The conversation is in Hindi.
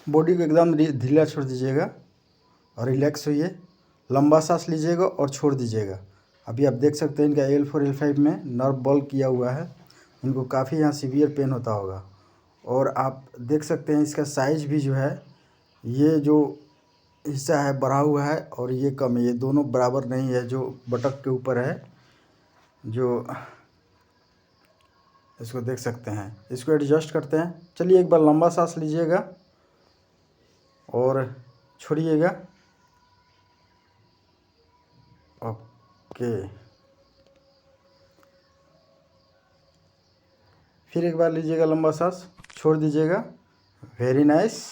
बॉडी को एकदम ढीला छोड़ दीजिएगा और रिलैक्स होइए। लंबा सांस लीजिएगा और छोड़ दीजिएगा। अभी आप देख सकते हैं इनका L4 L5 में नर्व बल किया हुआ है, इनको काफ़ी यहाँ सीवियर पेन होता होगा। और आप देख सकते हैं इसका साइज भी जो है, ये जो हिस्सा है बढ़ा हुआ है और ये कम है, ये दोनों बराबर नहीं है। जो बटक के ऊपर है, जो इसको देख सकते हैं, इसको एडजस्ट करते हैं। चलिए एक बार लंबा सांस लीजिएगा और छोड़िएगा। ओके, फिर एक बार लीजिएगा लंबा सांस, छोड़ दीजिएगा। Very nice.